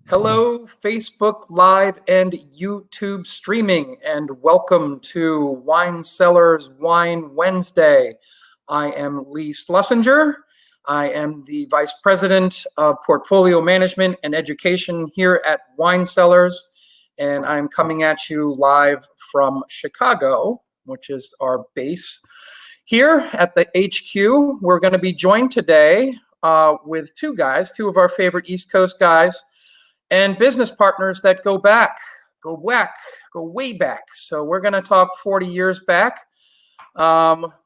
Hello, Facebook Live and YouTube streaming, and welcome to Wine Cellars Wine Wednesday. I am Lee Schlesinger. I am the Vice President of Portfolio Management and Education here at Wine Cellars, and I'm coming at you live from Chicago, which is our base. Here at the HQ, we're going to be joined today with two of our favorite East Coast guys, and business partners that go way back. So we're going to talk 40 years back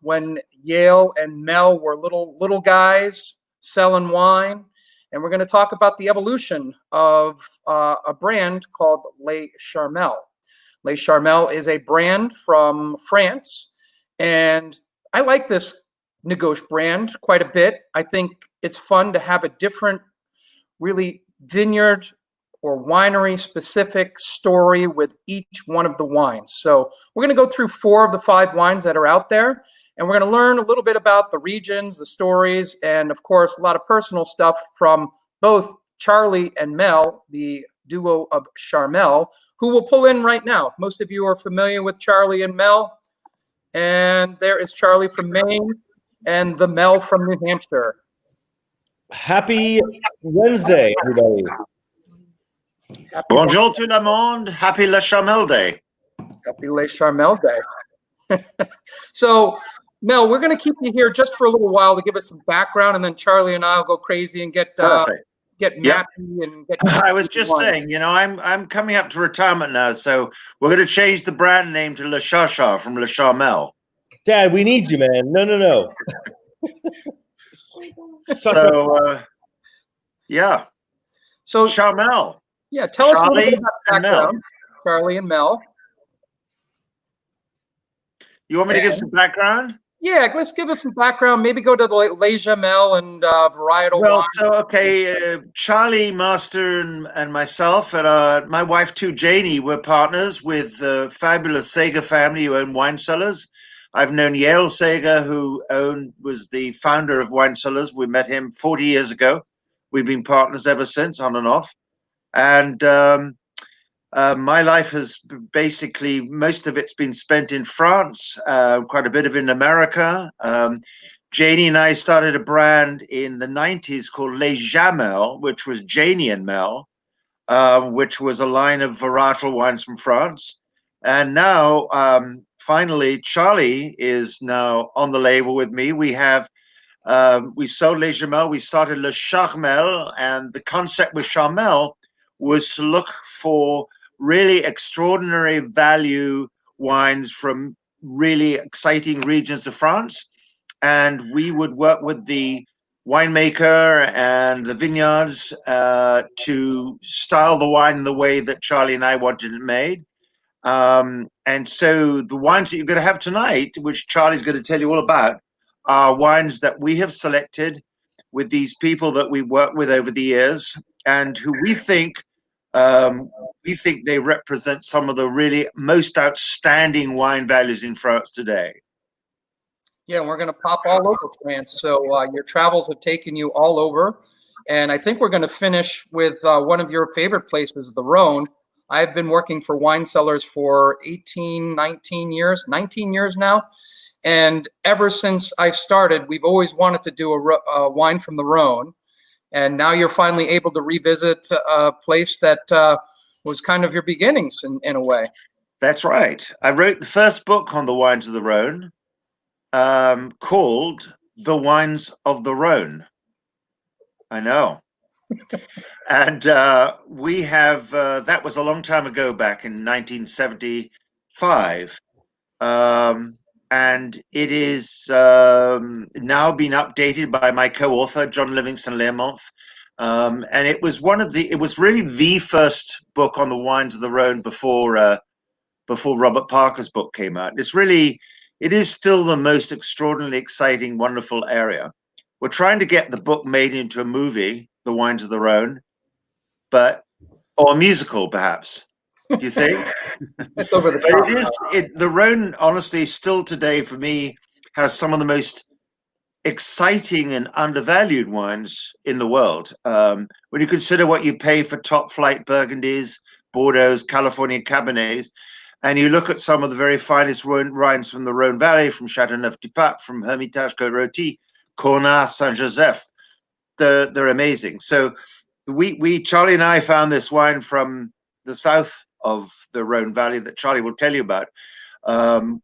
when Yale and Mel were little guys selling wine. And we're going to talk about the evolution of a brand called Les Charmel. Les Charmel is a brand from France. And I like this Negauche brand quite a bit. I think it's fun to have a different, really vineyard or winery specific story with each one of the wines. So we're going to go through 4 of the 5 wines that are out there, and we're going to learn a little bit about the regions, the stories, and of course, a lot of personal stuff from both Charlie and Mel, the duo of Charmel, who will pull in right now. Most of you are familiar with Charlie and Mel, and there is Charlie from Maine and the Mel from New Hampshire. Happy Wednesday, everybody. Bonjour tout le monde. Happy Les Charmel Day. Happy Les Charmel Day. So, Mel, we're going to keep you here just for a little while to give us some background, and then Charlie and I will go crazy and get Mappy and get. I was just saying, I'm coming up to retirement now, so we're going to change the brand name to Le Chachar from Le Charmel. Dad, we need you, man. No. So, yeah. So Charmel. Yeah, tell us a little bit about the background, Mel. Charlie and Mel. You want me to give some background? Yeah, let's give us some background. Maybe go to the Les Charmel and varietal wine. Charlie Master and myself and my wife too, Janie, were partners with the fabulous Sager family who own Wine Cellars. I've known Yale Sager, who was the founder of Wine Cellars. We met him 40 years ago. We've been partners ever since, on and off. And my life has basically, most of it's been spent in France, quite a bit of in America. Janie and I started a brand in the 90s called Les Jamel, which was Janie and Mel, which was a line of varietal wines from France. And now, finally, Charlie is now on the label with me. We sold Les Jamel, we started Le Charmel, and the concept with Charmel was to look for really extraordinary value wines from really exciting regions of France. And we would work with the winemaker and the vineyards to style the wine in the way that Charlie and I wanted it made. And so the wines that you're going to have tonight, which Charlie's going to tell you all about, are wines that we have selected with these people that we worked with over the years and who we think they represent some of the really most outstanding wine values in France today. Yeah, we're going to pop all over France. So your travels have taken you all over. And I think we're going to finish with one of your favorite places, the Rhone. I've been working for Wine Cellars for 19 years now. And ever since I've started, we've always wanted to do a wine from the Rhone. And now you're finally able to revisit a place that was kind of your beginnings in a way. That's right. I wrote the first book on the wines of the Rhone called The Wines of the Rhone. I know. And we have, that was a long time ago, back in 1975. And it is now been updated by my co-author, John Livingston Learmonth. And it was really the first book on the wines of the Rhone before Robert Parker's book came out. It is still the most extraordinarily exciting, wonderful area. We're trying to get the book made into a movie, The Wines of the Rhone, or a musical, perhaps. Do you think? It's over the top. The Rhone, honestly, still today for me has some of the most exciting and undervalued wines in the world. When you consider what you pay for top flight Burgundies, Bordeaux, California Cabernets, and you look at some of the very finest wines from the Rhone Valley, from Châteauneuf-du-Pape, from Hermitage Côte-Rôtie, Cornas, Saint-Joseph, they're amazing. So we Charlie and I found this wine from the south of the Rhone Valley that Charlie will tell you about,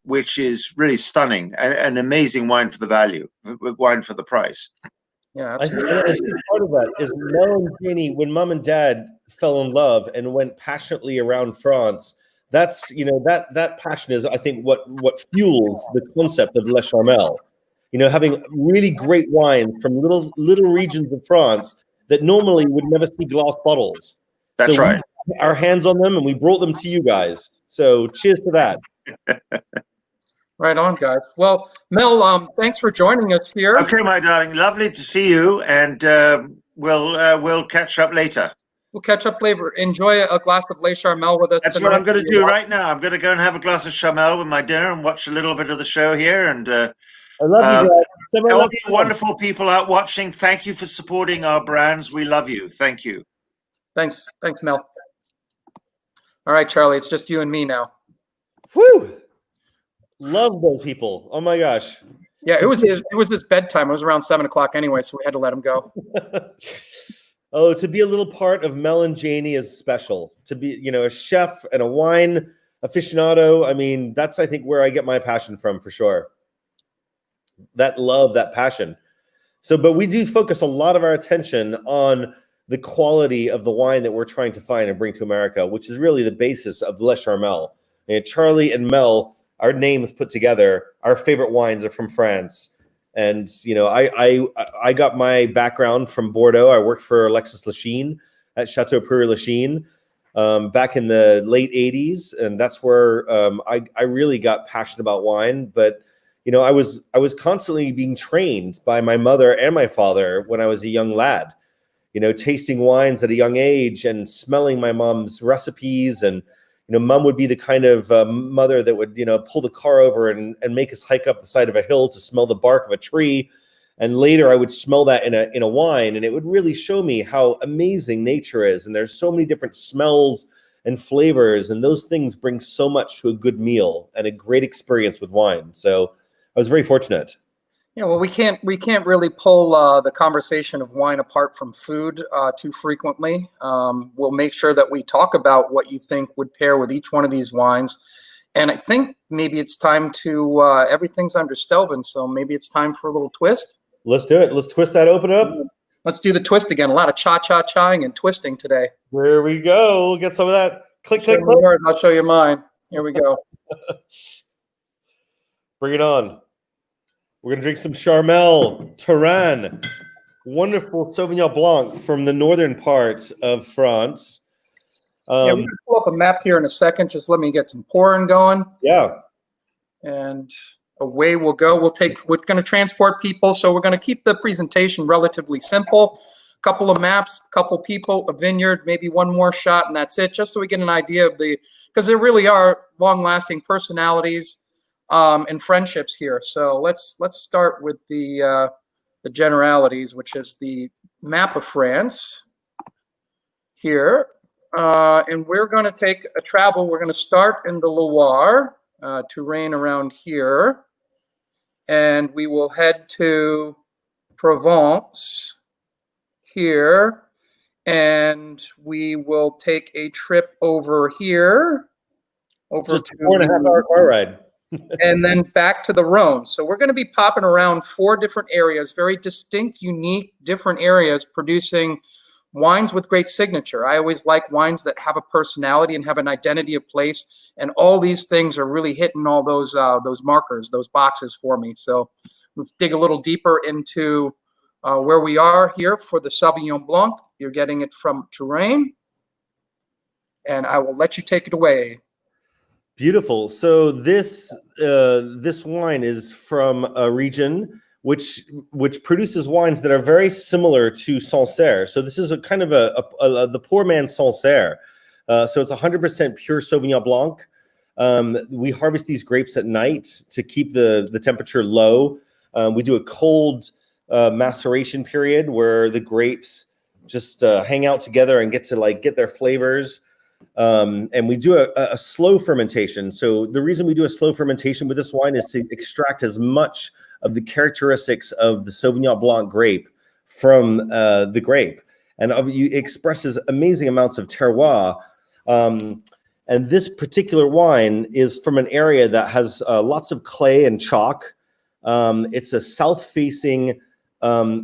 which is really stunning, and an amazing wine for the value, wine for the price. Yeah, I think part of that is Mel and Janie, when Mom and Dad fell in love and went passionately around France. That's that passion is, I think, what fuels the concept of Le Charmel. Having really great wines from little regions of France that normally would never see glass bottles. That's right. We put our hands on them and we brought them to you guys. So cheers to that. Right on, guys. Well, Mel, thanks for joining us here. Okay, my darling, lovely to see you, and we'll catch up later. We'll catch up later. Enjoy a glass of Le Charmel with us. That's tonight. what I'm going to do right now. I'm going to go and have a glass of Charmel with my dinner and watch a little bit of the show here. And I love you guys. all you wonderful people out watching, thank you for supporting our brands. We love you. Thank you. Thanks, Mel. All right, Charlie, it's just you and me now. Whew. Love those people. Oh my gosh. Yeah, it was his bedtime. It was around 7 o'clock anyway, so we had to let him go. Oh, to be a little part of Mel and Janie is special. To be, a chef and a wine aficionado. I mean, that's, I think, where I get my passion from, for sure. That love, that passion. So, but we do focus a lot of our attention on the quality of the wine that we're trying to find and bring to America, which is really the basis of Le Charmel. And Charlie and Mel, our names put together, our favorite wines are from France. And, I got my background from Bordeaux. I worked for Alexis Lachine at Chateau Prairie Lachine back in the late 80s. And that's where I really got passionate about wine. But, I was constantly being trained by my mother and my father when I was a young lad, tasting wines at a young age and smelling my mom's recipes. And Mom would be the kind of mother that would, pull the car over and make us hike up the side of a hill to smell the bark of a tree. And later I would smell that in a wine, and it would really show me how amazing nature is. And there's so many different smells and flavors, and those things bring so much to a good meal and a great experience with wine. So I was very fortunate. Yeah, well, we can't really pull the conversation of wine apart from food too frequently. We'll make sure that we talk about what you think would pair with each one of these wines. And I think maybe it's time to, everything's under Stelvin, so maybe it's time for a little twist. Let's do it. Let's twist that open up. Let's do the twist again. A lot of cha-cha-chaing and twisting today. There we go. We'll get some of that. Click, click, click. I'll show you mine. Here we go. Bring it on. We're going to drink some Charmel, Touraine, wonderful Sauvignon Blanc from the northern parts of France. We're going to pull up a map here in a second. Just let me get some pouring going. Yeah. And away we'll go. We're going to transport people, so we're going to keep the presentation relatively simple. A couple of maps, a couple people, a vineyard, maybe one more shot, and that's it, just so we get an idea of because there really are long-lasting personalities and friendships here. So let's start with the generalities, which is the map of France here, and we're going to take a travel. We're going to start in the Loire, Touraine around here, and we will head to Provence here, and we will take a trip over here, just a 4.5-hour car ride. and then back to the Rhone. So we're going to be popping around 4 different areas, very distinct, unique, different areas, producing wines with great signature. I always like wines that have a personality and have an identity of place, and all these things are really hitting all those markers, those boxes for me. So let's dig a little deeper into where we are here for the Sauvignon Blanc. You're getting it from Touraine, and I will let you take it away. Beautiful. So this wine is from a region which produces wines that are very similar to Sancerre. So this is a kind of the poor man's Sancerre. So it's 100% pure Sauvignon Blanc. We harvest these grapes at night to keep the temperature low. We do a cold maceration period where the grapes just hang out together and get their flavors. And we do a slow fermentation. So the reason we do a slow fermentation with this wine is to extract as much of the characteristics of the Sauvignon Blanc grape from the grape. And it expresses amazing amounts of terroir. And this particular wine is from an area that has lots of clay and chalk. It's a south-facing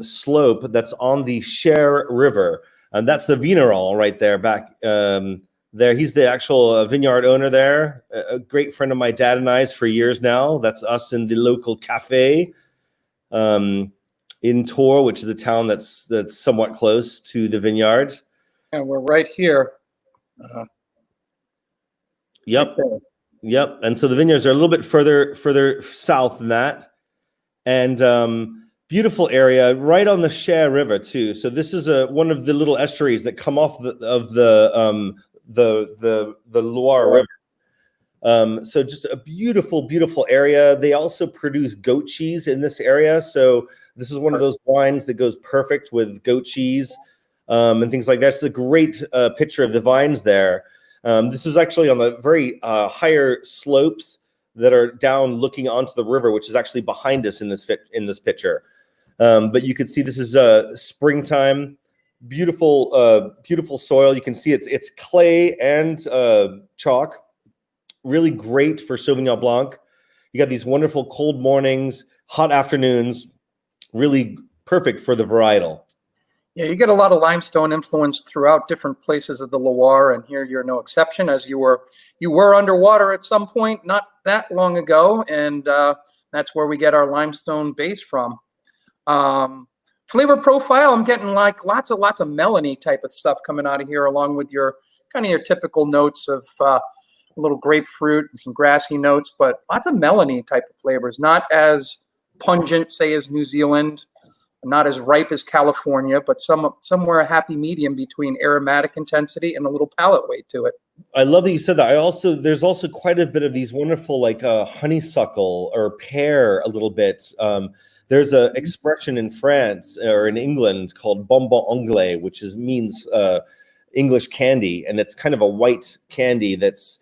slope that's on the Cher River. And that's the Vigneron right there back there. He's the actual vineyard owner there, a great friend of my dad and I's for years now. That's us in the local cafe in Tours, which is a town that's somewhat close to the vineyard. And we're right here. Yep. Right Yep. And so the vineyards are a little bit further south than that. And beautiful area right on the Cher River too. So this is one of the little estuaries that come off the Loire River. So just a beautiful, beautiful area. They also produce goat cheese in this area. So this is one of those wines that goes perfect with goat cheese and things like that. It's a great picture of the vines there. This is actually on the very higher slopes that are down looking onto the river, which is actually behind us in this picture. But you can see this is springtime, beautiful, beautiful soil. You can see it's clay and chalk. Really great for Sauvignon Blanc. You got these wonderful cold mornings, hot afternoons. Really perfect for the varietal. Yeah, you get a lot of limestone influence throughout different places of the Loire, and here you're no exception, as you were underwater at some point not that long ago, and that's where we get our limestone base from. Flavor profile, I'm getting like lots of melony type of stuff coming out of here, along with your kind of your typical notes of a little grapefruit and some grassy notes, but lots of melony type of flavors, not as pungent, say, as New Zealand. Not as ripe as California, but somewhere a happy medium between aromatic intensity and a little palate weight to it. I love that you said that. There's also quite a bit of these wonderful like honeysuckle or pear a little bit. There's an expression in France or in England called bonbon anglais, which means English candy, and it's kind of a white candy that's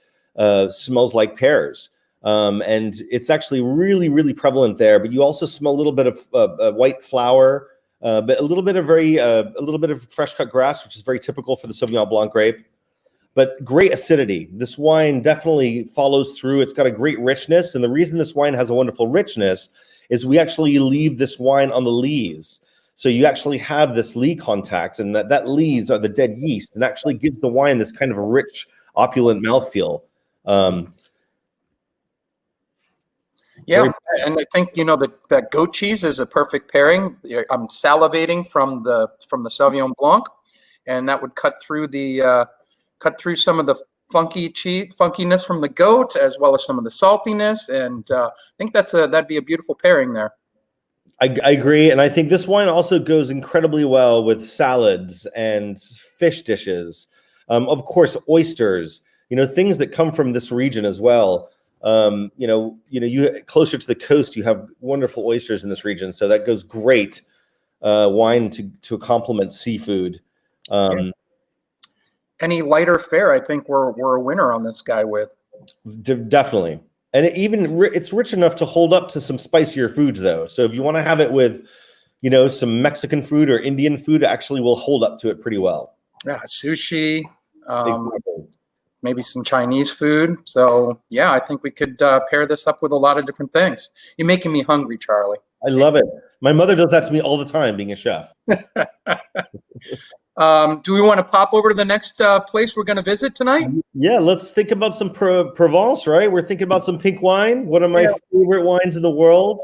smells like pears. And it's actually really, really prevalent there. But you also smell a little bit of white flour, but a little bit of fresh cut grass, which is very typical for the Sauvignon Blanc grape. But great acidity. This wine definitely follows through. It's got a great richness, and the reason this wine has a wonderful richness is we actually leave this wine on the lees. So you actually have this lee contact, and that lees are the dead yeast, and actually gives the wine this kind of a rich, opulent mouthfeel. Yeah, and I think that goat cheese is a perfect pairing. I'm salivating from the Sauvignon Blanc, and that would cut through some of the funkiness from the goat, as well as some of the saltiness. And I think that'd be a beautiful pairing there. I agree, and I think this wine also goes incredibly well with salads and fish dishes. Of course, oysters. Things that come from this region as well. You closer to the coast, you have wonderful oysters in this region, so that goes great wine to complement seafood. Any lighter fare, I think we're a winner on this guy with. Definitely, and it's rich enough to hold up to some spicier foods, though. So if you want to have it with, some Mexican food or Indian food, it actually will hold up to it pretty well. Yeah, sushi. Maybe some Chinese food. So, yeah, I think we could pair this up with a lot of different things. You're making me hungry, Charlie. I love it. My mother does that to me all the time, being a chef. Do we want to pop over to the next place we're going to visit tonight? Yeah, let's think about some Provence, right? We're thinking about some pink wine, one of my favorite wines in the world.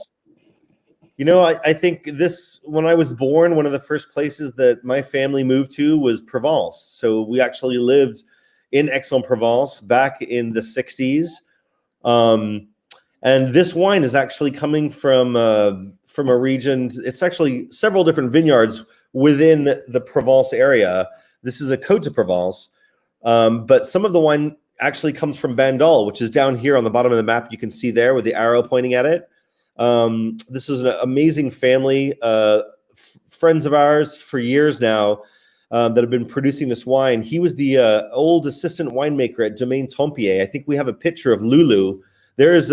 I think when I was born, one of the first places that my family moved to was Provence. So we actually lived in Aix-en-Provence back in the 60s. And this wine is actually coming from a region. It's actually several different vineyards within the Provence area. This is a Cotes de Provence. But some of the wine actually comes from Bandol, which is down here on the bottom of the map. You can see there with the arrow pointing at it. This is an amazing family, friends of ours for years now, that have been producing this wine. He was the old assistant winemaker at Domaine Tempier. I think we have a picture of Lulu. There's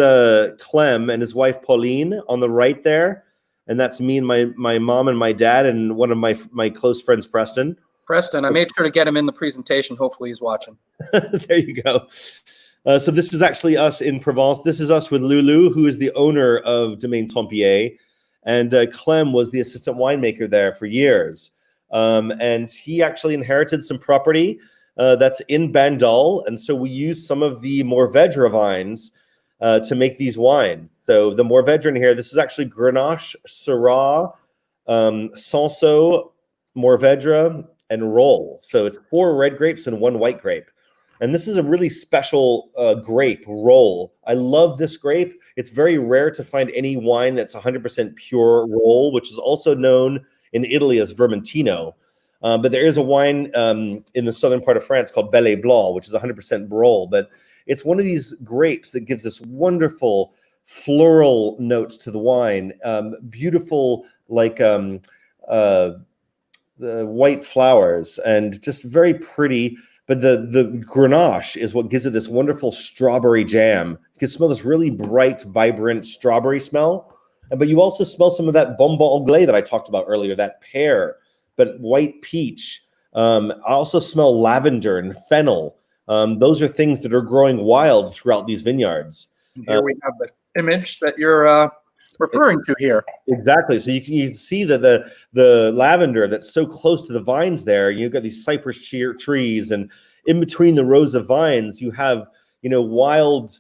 Clem and his wife Pauline on the right there, and that's me and my mom and my dad and one of my close friends, Preston. Preston, I made sure to get him in the presentation. Hopefully he's watching. There you go. So this is actually us in Provence. This is us with Lulu, who is the owner of Domaine Tempier, and Clem was the assistant winemaker there for years. And he actually inherited some property that's in Bandol, and so we use some of the Mourvedre vines to make these wines. So the Mourvedre in here, this is actually Grenache, Syrah, Sanso, Mourvedre, and Rhone. So it's 4 red grapes and 1 white grape. And this is a really special grape, Rhone. I love this grape. It's very rare to find any wine that's 100% pure Rhone, which is also known in Italy as Vermentino. But there is a wine in the southern part of France called Bel et Blanc, which is 100% Rhone. But it's one of these grapes that gives this wonderful floral notes to the wine, beautiful, like the white flowers, and just very pretty. But the Grenache is what gives it this wonderful strawberry jam. You can smell this really bright, vibrant strawberry smell. But you also smell some of that bonbon anglais that I talked about earlier, that pear, but white peach. I also smell lavender and fennel. Those are things that are growing wild throughout these vineyards. Here we have the image that you're referring to here. Exactly. So you can see that the lavender that's so close to the vines there, you've got these cypress trees, and in between the rows of vines, you have, wild,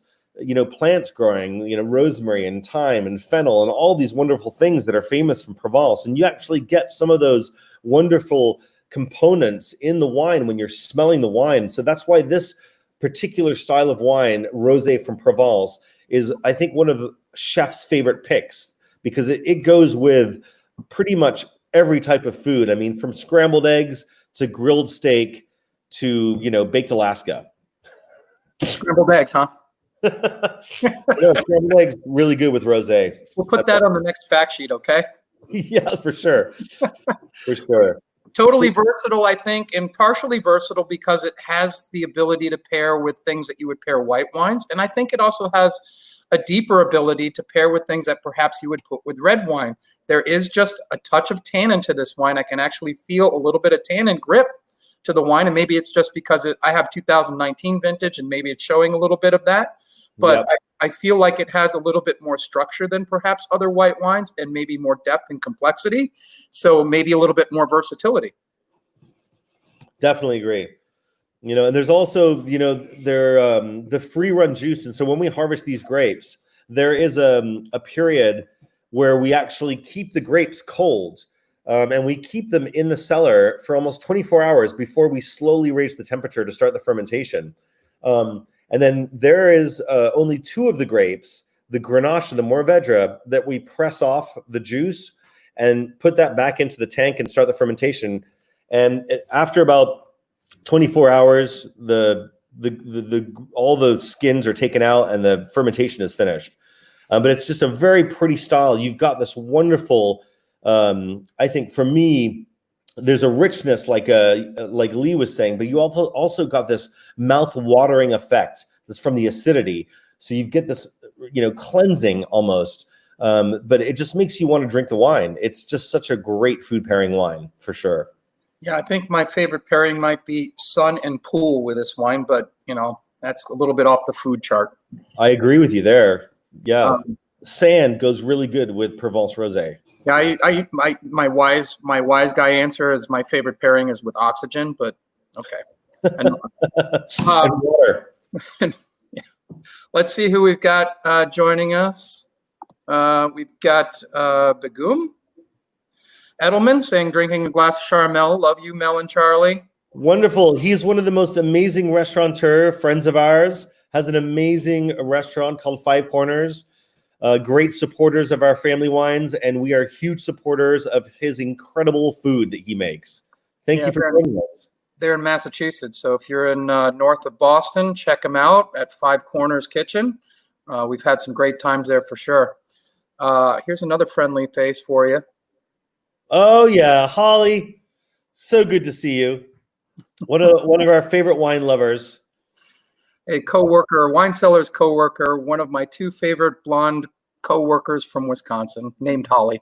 plants growing, rosemary and thyme and fennel and all these wonderful things that are famous from Provence. And you actually get some of those wonderful components in the wine when you're smelling the wine. So that's why this particular style of wine, Rosé from Provence, is, I think, one of the chef's favorite picks, because it goes with pretty much every type of food. I mean, from scrambled eggs to grilled steak to, baked Alaska. Scrambled eggs, huh? Scrambled eggs really good with rosé. We'll put that on the next fact sheet, okay? Yeah, for sure. For sure. Totally versatile, I think, and partially versatile because it has the ability to pair with things that you would pair white wines. And I think it also has a deeper ability to pair with things that perhaps you would put with red wine. There is just a touch of tannin to this wine. I can actually feel a little bit of tannin grip to the wine, and maybe it's just because I have 2019 vintage, and maybe it's showing a little bit of that. But yep. I feel like it has a little bit more structure than perhaps other white wines, and maybe more depth and complexity. So maybe a little bit more versatility. Definitely agree. And there's also, the free run juice. And so when we harvest these grapes, there is a period where we actually keep the grapes cold, and we keep them in the cellar for almost 24 hours before we slowly raise the temperature to start the fermentation. And then there is only 2 of the grapes, the Grenache and the Mourvedre, that we press off the juice and put that back into the tank and start the fermentation. And after about 24 hours, all the skins are taken out and the fermentation is finished. But it's just a very pretty style. You've got this wonderful, I think for me, there's a richness like Lee was saying, but you also got this mouth-watering effect that's from the acidity. So you get this, cleansing almost, but it just makes you want to drink the wine. It's just such a great food pairing wine for sure. Yeah, I think my favorite pairing might be sun and pool with this wine, but that's a little bit off the food chart. I agree with you there. Yeah, sand goes really good with Provence Rosé. Yeah, my wise guy answer is my favorite pairing is with oxygen, but okay. And water. Yeah. Let's see who we've got joining us. We've got Begum Edelman saying, drinking a glass of Charmel. Love you, Mel and Charlie. Wonderful. He's one of the most amazing restaurateurs, friends of ours, has an amazing restaurant called Five Corners. Great supporters of our family wines, and we are huge supporters of his incredible food that he makes. Thank you for joining us. They're in Massachusetts, so if you're in north of Boston, check them out at Five Corners Kitchen. We've had some great times there for sure. Here's another friendly face for you. Oh yeah, Holly, so good to see you. One of our favorite wine lovers. A coworker, wine cellar's coworker, one of my two favorite blonde coworkers from Wisconsin, named Holly.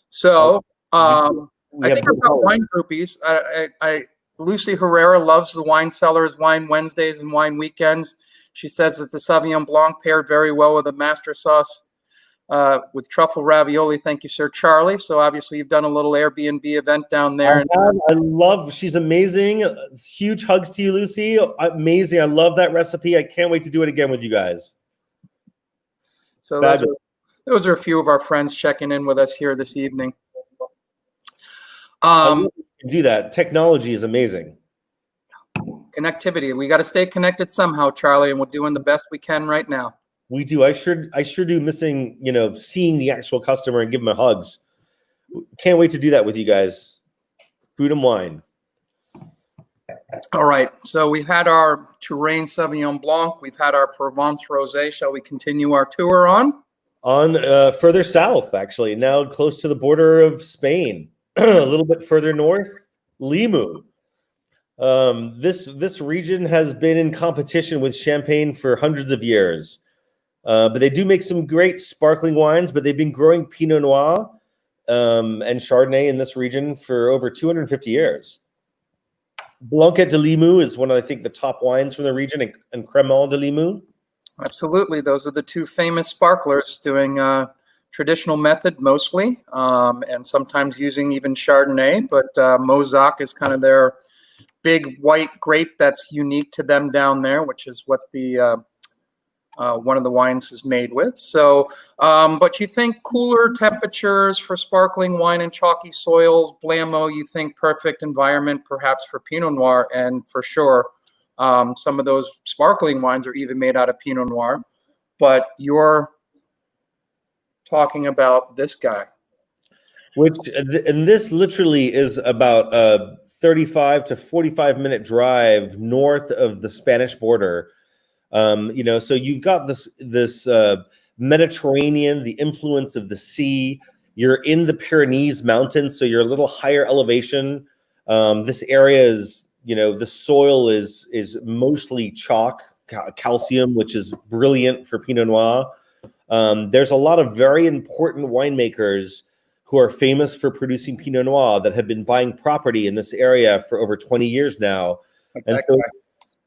So I think I've got wine groupies. Lucy Herrera loves the wine cellars, wine Wednesdays, and wine weekends. She says that the Sauvignon Blanc paired very well with a master sauce with truffle ravioli. Thank you, Sir Charlie. So obviously you've done a little Airbnb event down there. I love, she's amazing. Huge hugs to you, Lucy. Amazing. I love that recipe. I can't wait to do it again with you guys. So those are a few of our friends checking in with us here this evening. Do that. Technology is amazing. Connectivity. We got to stay connected somehow, Charlie, and we're doing the best we can right now. We do. I sure do missing, seeing the actual customer and give them hugs. Can't wait to do that with you guys. Food and wine. All right. So we've had our Touraine Sauvignon Blanc. We've had our Provence Rose. Shall we continue our tour on? Further south, actually, now close to the border of Spain. A little bit further north, Limoux. This region has been in competition with Champagne for hundreds of years, but they do make some great sparkling wines. But they've been growing Pinot Noir and Chardonnay in this region for over 250 years. Blanquette de Limoux is one of, I think, the top wines from the region, and Charmel de Limoux. Absolutely, those are the two famous sparklers doing traditional method mostly, and sometimes using even Chardonnay, but Mauzac is kind of their big white grape that's unique to them down there, which is what the one of the wines is made with. So, but you think cooler temperatures for sparkling wine and chalky soils, Blammo, you think perfect environment perhaps for Pinot Noir, and for sure some of those sparkling wines are even made out of Pinot Noir, but you're talking about this guy, and this literally is about a 35 to 45-minute drive north of the Spanish border. So you've got this Mediterranean, the influence of the sea. You're in the Pyrenees Mountains, so you're a little higher elevation. This area is, the soil is mostly chalk, calcium, which is brilliant for Pinot Noir. There's a lot of very important winemakers who are famous for producing Pinot Noir that have been buying property in this area for over 20 years now. And so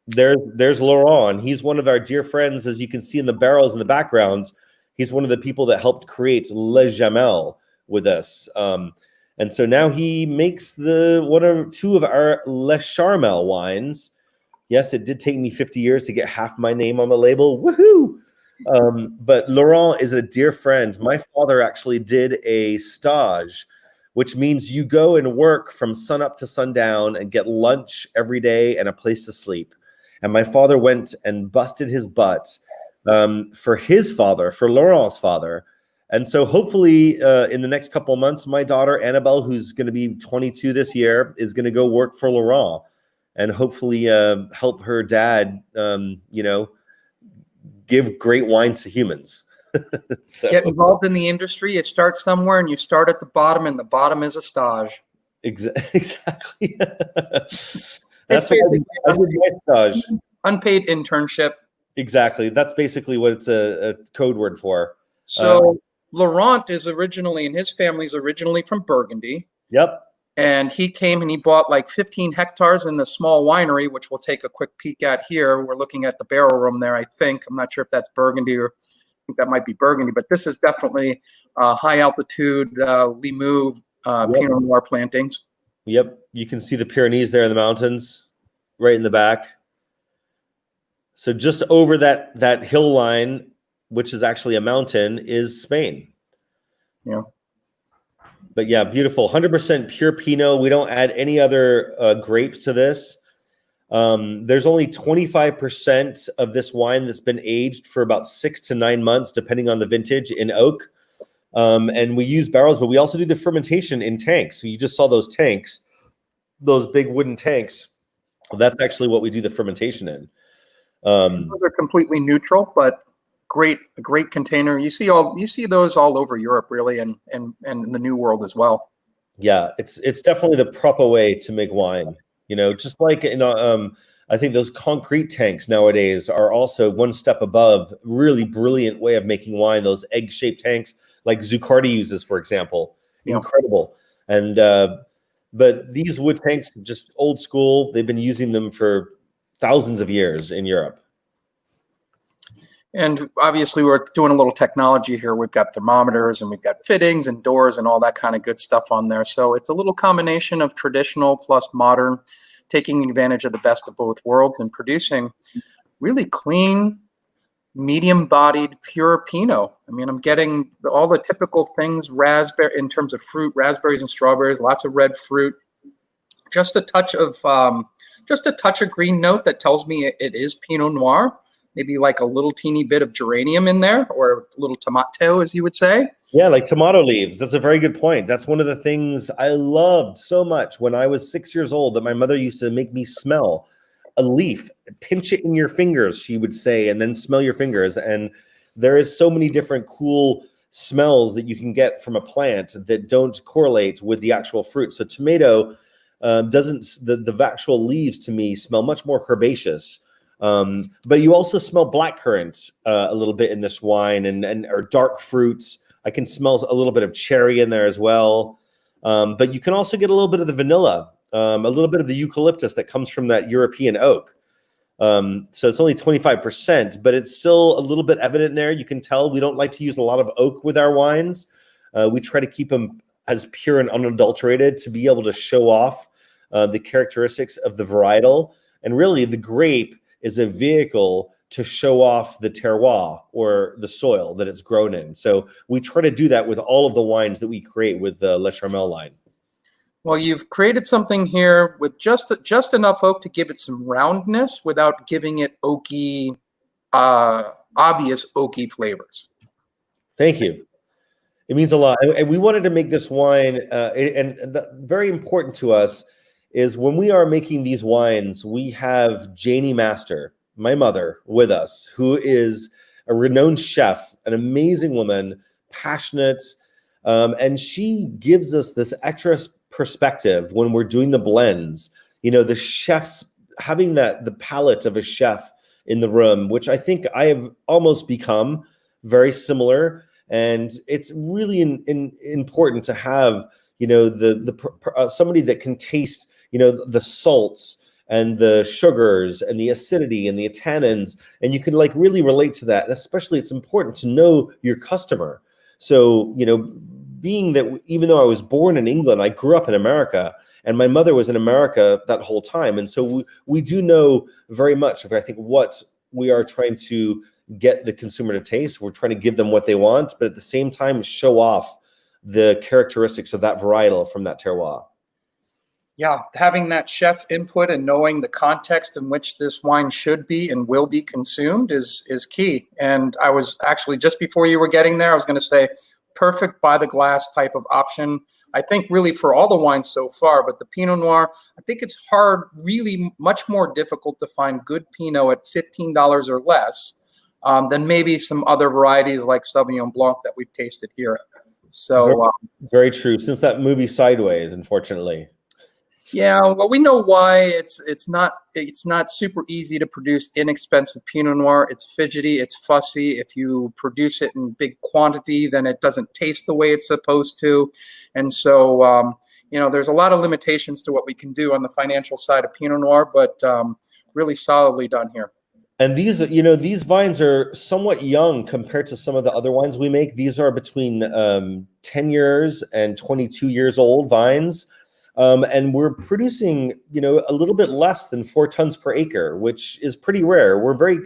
there's Laurent. He's one of our dear friends, as you can see in the barrels in the background. He's one of the people that helped create Le Jamel with us. And so now he makes two of our Le Charmel wines. Yes, it did take me 50 years to get half my name on the label. Woohoo! But Laurent is a dear friend. My father actually did a stage, which means you go and work from sun up to sundown and get lunch every day and a place to sleep. And my father went and busted his butt for his father, for Laurent's father. And so hopefully in the next couple of months, my daughter, Annabelle, who's going to be 22 this year, is going to go work for Laurent and hopefully help her dad, give great wine to humans. So, get involved in the industry. You start somewhere and you start at the bottom, and the bottom is a stage. Exactly. That's what I did my stage. Unpaid internship. Exactly. That's basically what it's a code word for. So Laurent is originally, and his family's originally from Burgundy. Yep. And he came and he bought like 15 hectares in the small winery, which we'll take a quick peek at here. We're looking at the barrel room there, I think. I'm not sure if that's Burgundy, or I think that might be Burgundy, but this is definitely high altitude Limoux Pinot Noir plantings. Yep. You can see the Pyrenees there in the mountains, right in the back. So just over that hill line, which is actually a mountain, is Spain. Yeah. But yeah, beautiful. 100% pure Pinot. We don't add any other grapes to this. There's only 25% of this wine that's been aged for about 6 to 9 months, depending on the vintage, in oak. And we use barrels, but we also do the fermentation in tanks. So you just saw those tanks, those big wooden tanks. Well, that's actually what we do the fermentation in. Those are completely neutral, but a great container. You see those all over Europe, really, and in the New World as well. Yeah, it's definitely the proper way to make wine. Just like I think those concrete tanks nowadays are also one step above. Really brilliant way of making wine. Those egg-shaped tanks, like Zuccardi uses, for example, incredible. And but these wood tanks, just old school. They've been using them for thousands of years in Europe. And obviously, we're doing a little technology here. We've got thermometers and we've got fittings and doors and all that kind of good stuff on there. So it's a little combination of traditional plus modern, taking advantage of the best of both worlds and producing really clean, medium-bodied, pure Pinot. I mean, I'm getting all the typical things, raspberry in terms of fruit, raspberries and strawberries, lots of red fruit, just a touch of green note that tells me it is Pinot Noir. Maybe like a little teeny bit of geranium in there, or a little tomato, as you would say. Yeah, like tomato leaves. That's a very good point. That's one of the things I loved so much when I was 6 years old, that my mother used to make me smell a leaf, pinch it in your fingers, she would say, and then smell your fingers. And there is so many different cool smells that you can get from a plant that don't correlate with the actual fruit. So tomato the actual leaves to me smell much more herbaceous. But you also smell blackcurrant a little bit in this wine, and or dark fruits. I can smell a little bit of cherry in there as well. But you can also get a little bit of the vanilla, a little bit of the eucalyptus that comes from that European oak. So it's only 25%, but it's still a little bit evident there. You can tell we don't like to use a lot of oak with our wines. We try to keep them as pure and unadulterated to be able to show off the characteristics of the varietal. And really, the grape is a vehicle to show off the terroir, or the soil that it's grown in. So we try to do that with all of the wines that we create with the Le Charmel line. Well, you've created something here with just enough oak to give it some roundness without giving it oaky, obvious oaky flavors. Thank you. It means a lot. And we wanted to make this wine, very important to us is when we are making these wines, we have Janie Master, my mother, with us, who is a renowned chef, an amazing woman, passionate, and she gives us this extra perspective when we're doing the blends. The chefs having the palate of a chef in the room, which I think I have almost become very similar. And it's really important to have, somebody that can taste the salts and the sugars and the acidity and the tannins, and you can really relate to that. And especially, it's important to know your customer. So, being that even though I was born in England, I grew up in America, and my mother was in America that whole time. And so we do know very much of, I think, what we are trying to get the consumer to taste. We're trying to give them what they want, but at the same time, show off the characteristics of that varietal from that terroir. Yeah, having that chef input and knowing the context in which this wine should be and will be consumed is key. And I was actually, just before you were getting there, I was going to say perfect by the glass type of option. I think really for all the wines so far, but the Pinot Noir, I think it's really much more difficult to find good Pinot at $15 or less than maybe some other varieties like Sauvignon Blanc that we've tasted here. So very true. Since that movie Sideways, unfortunately. Yeah, well, we know why. It's not super easy to produce inexpensive Pinot Noir. It's fidgety, it's fussy. If you produce it in big quantity, then it doesn't taste the way it's supposed to. And so, there's a lot of limitations to what we can do on the financial side of Pinot Noir, but really solidly done here. And these vines are somewhat young compared to some of the other wines we make. These are between 10 years and 22 years old vines. And we're producing, a little bit less than 4 tons per acre, which is pretty rare. We're very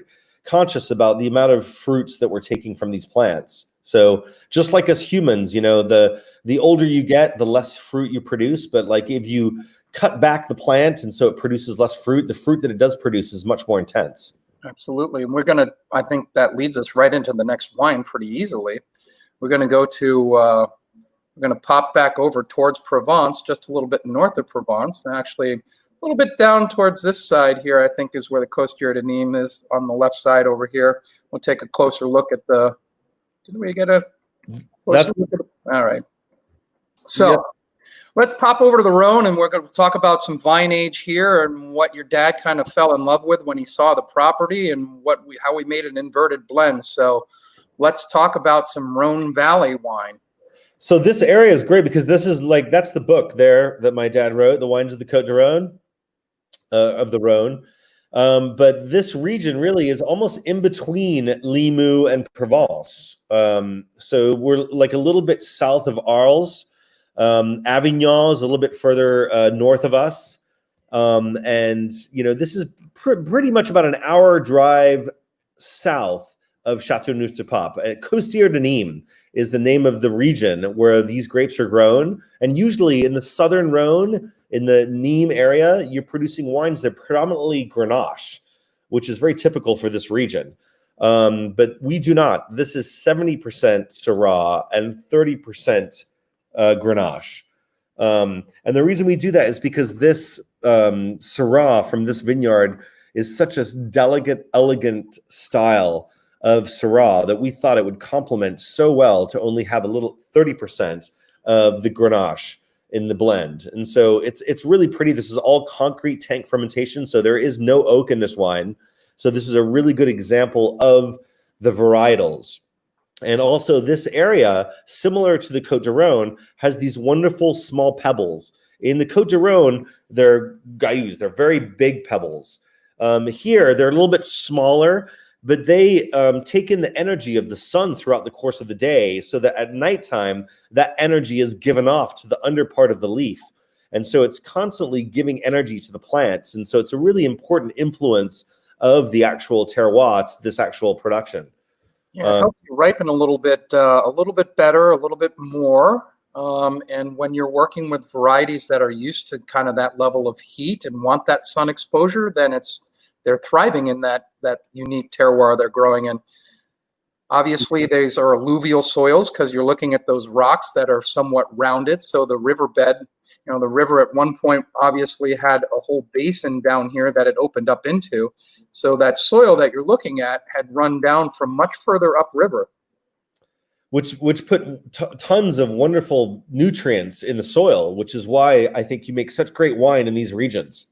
conscious about the amount of fruits that we're taking from these plants. So just like us humans, the older you get, the less fruit you produce. But if you cut back the plant and so it produces less fruit, the fruit that it does produce is much more intense. Absolutely. And I think that leads us right into the next wine pretty easily. We're going to go to... We're going to pop back over towards Provence, just a little bit north of Provence. And actually, little bit down towards this side here, I think, is where the Cotes de Nîmes is on the left side over here. We'll take a closer look at the. Did we get a closer look at it? All right. So. Yep. Let's pop over to the Rhone, and we're going to talk about some vine age here and what your dad kind of fell in love with when he saw the property and how we made an inverted blend. So let's talk about some Rhone Valley wine. So this area is great because this is that's the book there that my dad wrote, The Wines of the Côte de Rhone, of the Rhone. But this region really is almost in between Limoux and Provence. So we're like a little bit south of Arles. Avignon is a little bit further north of us. And, this is pretty much about an hour drive south of Châteauneuf-du-Pape. Cotes de Nîmes is the name of the region where these grapes are grown. And usually in the southern Rhone, in the Nîmes area, you're producing wines that are predominantly Grenache, which is very typical for this region. But we do not. This is 70% Syrah and 30% Grenache. And the reason we do that is because this Syrah from this vineyard is such a delicate, elegant style of Syrah that we thought it would complement so well to only have a little 30% of the Grenache in the blend. And so it's really pretty. This is all concrete tank fermentation, so there is no oak in this wine. So this is a really good example of the varietals. And also this area, similar to the Côte de Rhone, has these wonderful small pebbles. In the Côte de Rhone, they're gailloux, they're very big pebbles. Here, they're a little bit smaller, but they take in the energy of the sun throughout the course of the day so that at nighttime, that energy is given off to the under part of the leaf. And so it's constantly giving energy to the plants. And so it's a really important influence of the actual terroir to this actual production. Yeah, it helps you ripen a little bit better, a little bit more. And when you're working with varieties that are used to kind of that level of heat and want that sun exposure, then they're thriving in that unique terroir they're growing in. Obviously, these are alluvial soils because you're looking at those rocks that are somewhat rounded. So the riverbed, the river at one point obviously had a whole basin down here that it opened up into. So that soil that you're looking at had run down from much further upriver. Which put tons of wonderful nutrients in the soil, which is why I think you make such great wine in these regions.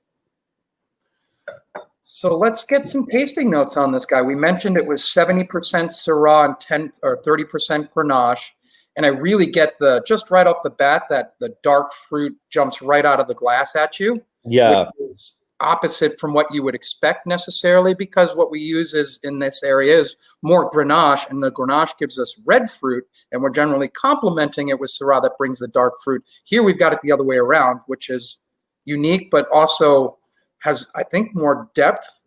So let's get some tasting notes on this guy. We mentioned it was 70% Syrah and 10 or 30% Grenache. And I really get just right off the bat that the dark fruit jumps right out of the glass at you. Yeah. Which is opposite from what you would expect necessarily, because what we use is in this area is more Grenache, and the Grenache gives us red fruit, and we're generally complementing it with Syrah that brings the dark fruit. Here we've got it the other way around, which is unique, but also has, I think, more depth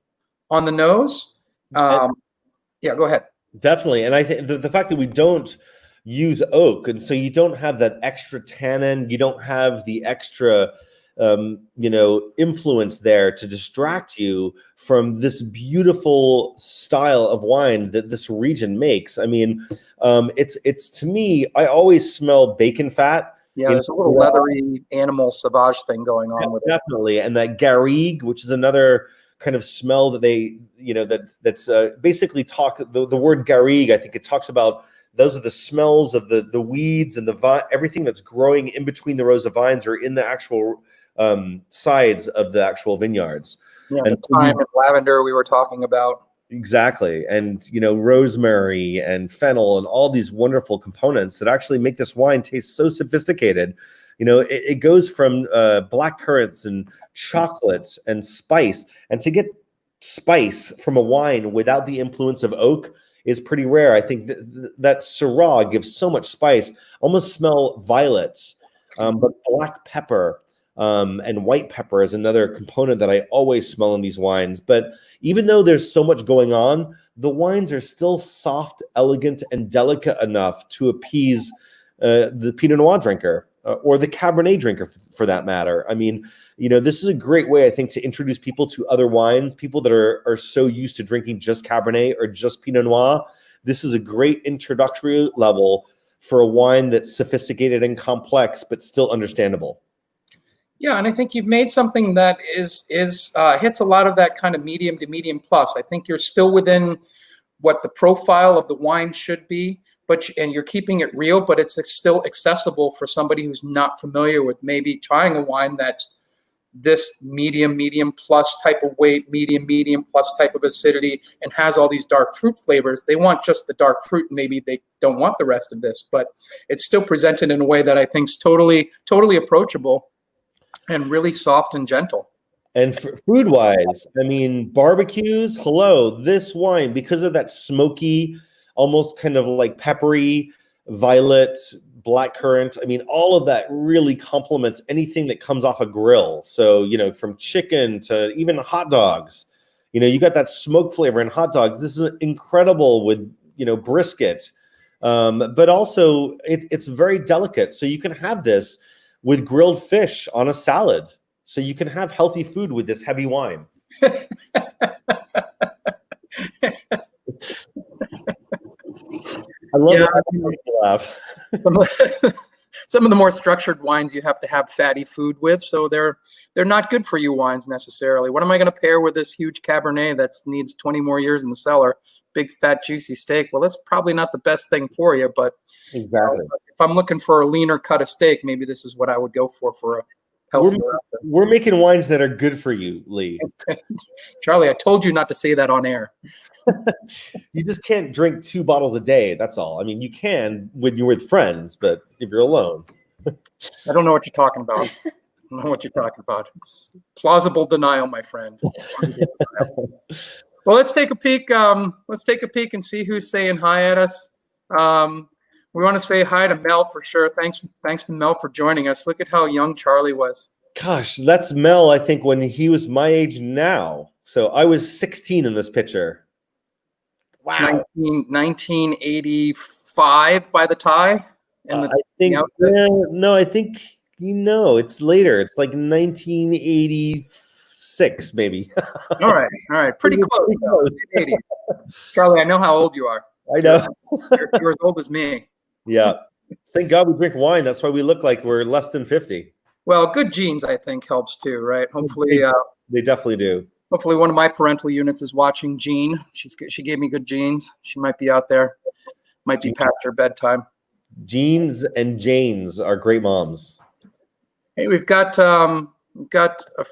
on the nose. Yeah, go ahead. Definitely. And I think the fact that we don't use oak, and so you don't have that extra tannin, you don't have the extra influence there to distract you from this beautiful style of wine that this region makes. I mean, it's to me, I always smell bacon fat. Yeah, there's a little leathery animal sauvage thing going on with it. Definitely. And that garrigue, which is another kind of smell that they, that's basically the word garrigue, I think it talks about, those are the smells of the weeds and everything that's growing in between the rows of vines or in the actual sides of the actual vineyards. Yeah, and the thyme and lavender we were talking about. Exactly. And, rosemary and fennel and all these wonderful components that actually make this wine taste so sophisticated. It goes from black currants and chocolates and spice. And to get spice from a wine without the influence of oak is pretty rare. I think that Syrah gives so much spice, almost smell violets, but black pepper and white pepper is another component that I always smell in these wines. But even though there's so much going on, the wines are still soft, elegant, and delicate enough to appease the Pinot Noir drinker or the Cabernet drinker for that matter. I mean, this is a great way, I think, to introduce people to other wines, people that are so used to drinking just Cabernet or just Pinot Noir. This is a great introductory level for a wine that's sophisticated and complex, but still understandable. Yeah, and I think you've made something that is hits a lot of that kind of medium to medium plus. I think you're still within what the profile of the wine should be, and you're keeping it real, but it's still accessible for somebody who's not familiar with maybe trying a wine that's this medium plus type of weight, medium plus type of acidity, and has all these dark fruit flavors. They want just the dark fruit. Maybe they don't want the rest of this, but it's still presented in a way that I think is totally approachable and really soft and gentle. And food-wise, I mean, barbecues, hello, this wine, because of that smoky, almost kind of like peppery, violet, blackcurrant, I mean, all of that really complements anything that comes off a grill. So, you know, from chicken to even hot dogs, you know, you got that smoke flavor in hot dogs. This is incredible with, you know, brisket. But also it's very delicate. So you can have this with grilled fish on a salad. So you can have healthy food with this heavy wine. I love that laugh. Some of the more structured wines you have to have fatty food with, so they're not good for you wines necessarily. What am I going to pair with this huge Cabernet that needs 20 more years in the cellar? Big fat juicy steak. Well, that's probably not the best thing for you. But exactly, if I'm looking for a leaner cut of steak, maybe this is what I would go for a healthier. We're making wines that are good for you, Lee. Charlie, I told you not to say that on air. You just can't drink 2 bottles a day. That's all. I mean, you can when you're with friends, but if you're alone. I don't know what you're talking about. I don't know what you're talking about. It's plausible denial, my friend. Well, let's take a peek. Let's take a peek and see who's saying hi at us. We want to say hi to Mel for sure. Thanks to Mel for joining us. Look at how young Charlie was. Gosh, that's Mel, I think, when he was my age now. So I was 16 in this picture. Wow. 1985 by the tie. And I think, no, I think, you know, it's later. It's like 1986, maybe. All right. Pretty close. Charlie, I know how old you are. I know. You're as old as me. Yeah. Thank God we drink wine. That's why we look like we're less than 50. Well, good genes, I think, helps too, right? Hopefully. They definitely do. Hopefully one of my parental units is watching Jean. She gave me good genes. She might be out there. Might be past her bedtime. Jeans and Janes are great moms. Hey, we've got a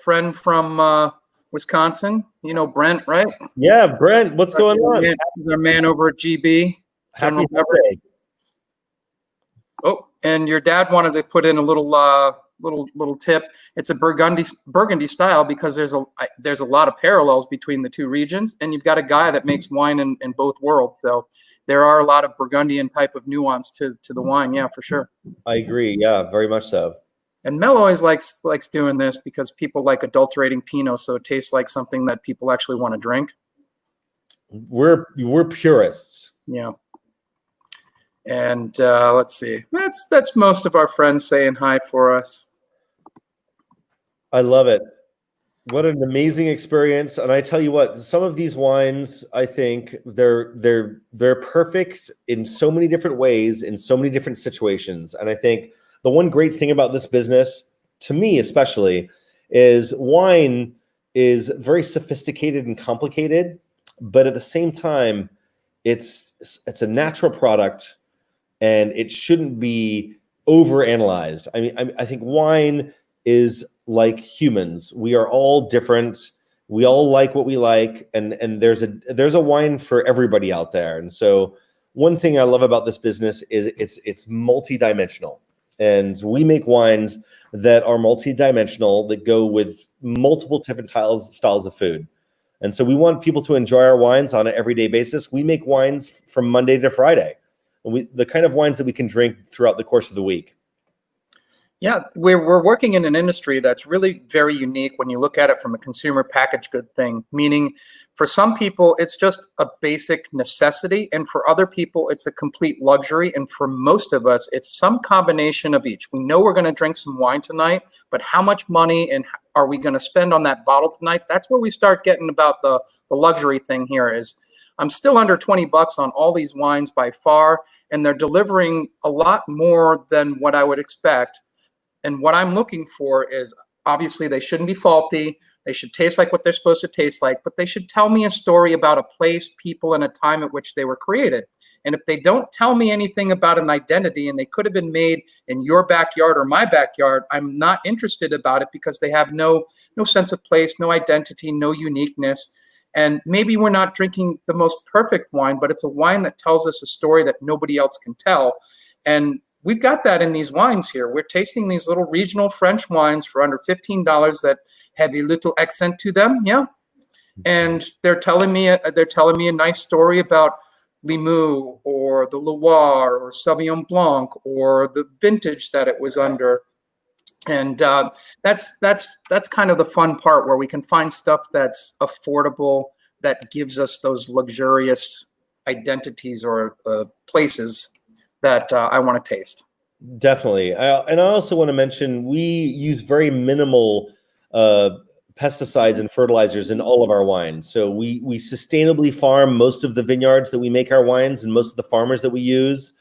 friend from Wisconsin. You know Brent, right? Yeah, Brent. What's going on? He's our man over at GB. Happy birthday. Oh, and your dad wanted to put in a little tip. It's a Burgundy style because there's a lot of parallels between the two regions, and you've got a guy that makes wine in both worlds. So there are a lot of Burgundian type of nuance to the wine. Yeah, for sure. I agree. Yeah, very much so. And Mel always likes doing this because people like adulterating Pinot, so it tastes like something that people actually want to drink. We're purists. Yeah. And let's see. That's most of our friends saying hi for us. I love it. What an amazing experience. And I tell you what, some of these wines, I think they're perfect in so many different ways, in so many different situations. And I think the one great thing about this business, to me especially, is wine is very sophisticated and complicated, but at the same time, it's a natural product. And it shouldn't be overanalyzed. I mean, I think wine is like humans. We are all different. We all like what we like, and there's a wine for everybody out there. And so, one thing I love about this business is it's multidimensional, and we make wines that are multidimensional that go with multiple different styles of food. And so, we want people to enjoy our wines on an everyday basis. We make wines from Monday to Friday. The kind of wines that we can drink throughout the course of the week. Yeah, we're working in an industry that's really very unique when you look at it from a consumer packaged good thing, meaning for some people, it's just a basic necessity. And for other people, it's a complete luxury. And for most of us, it's some combination of each. We know we're going to drink some wine tonight, but how much money and are we going to spend on that bottle tonight? That's where we start getting about the luxury thing here is I'm still under 20 bucks on all these wines by far, and they're delivering a lot more than what I would expect. And what I'm looking for is Obviously, they shouldn't be faulty. They should taste like what they're supposed to taste like, but they should tell me a story about a place, people, and a time at which they were created. And if they don't tell me anything about an identity and they could have been made in your backyard or my backyard, I'm not interested about it because they have no sense of place, no identity, no uniqueness. And maybe we're not drinking the most perfect wine, but it's a wine that tells us a story that nobody else can tell. And we've got that in these wines here. We're tasting these little regional French wines for under $15 that have a little accent to them, yeah. And they're telling me a nice story about Limoux or the Loire or Sauvignon Blanc or the vintage that it was under. And that's kind of the fun part where we can find stuff that's affordable, that gives us those luxurious identities or places that I want to taste. Definitely. And I also want to mention we use very minimal pesticides and fertilizers in all of our wines. So we sustainably farm most of the vineyards that we make our wines and most of the farmers that we use.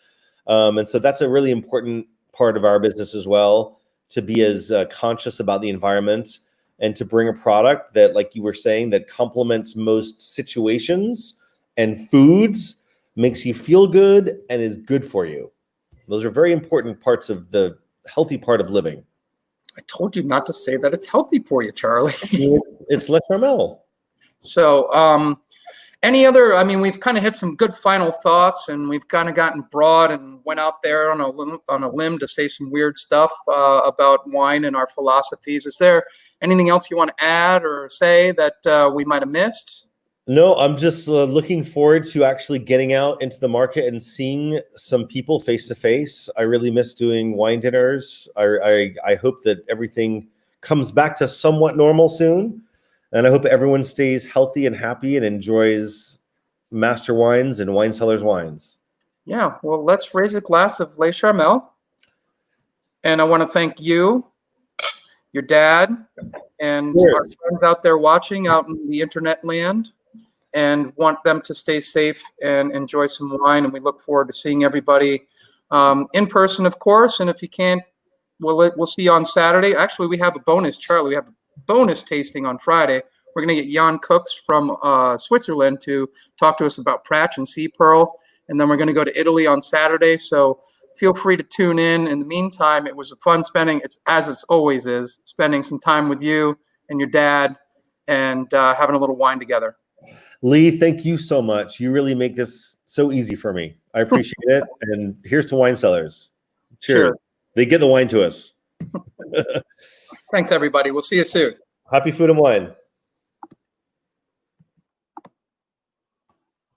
And so that's a really important part of our business as well, to be as conscious about the environment and to bring a product that, like you were saying, that complements most situations and foods, makes you feel good, and is good for you. Those are very important parts of the healthy part of living. I told you not to say that it's healthy for you, Charlie. It's Le Charmel. So any other, I mean, we've kind of hit some good final thoughts, and we've kind of gotten broad and went out there on a limb to say some weird stuff about wine and our philosophies. Is there anything else you want to add or say that we might have missed? No, I'm just looking forward to actually getting out into the market and seeing some people face to face. I really miss doing wine dinners. I hope that everything comes back to somewhat normal soon. And I hope everyone stays healthy and happy and enjoys master wines and wine cellars wines. Yeah, well, let's raise a glass of Le Charmel. And I want to thank you, your dad, and our friends out there watching out in the internet land, and want them to stay safe and enjoy some wine. And we look forward to seeing everybody in person, of course. And if you can't, we'll see you on Saturday. Actually, we have a bonus, Charlie. We have a bonus tasting on Friday. We're going to get Jan Cooks from Switzerland to talk to us about Pratch and Sea Pearl. And then we're going to go to Italy on Saturday. So feel free to tune in. In the meantime, it was a fun spending, as it always is, spending some time with you and your dad and having a little wine together. Lee, thank you so much. You really make this so easy for me. I appreciate it. And here's to wine cellars. Cheers. Sure. They get the wine to us. Thanks, everybody. We'll see you soon. Happy food and wine.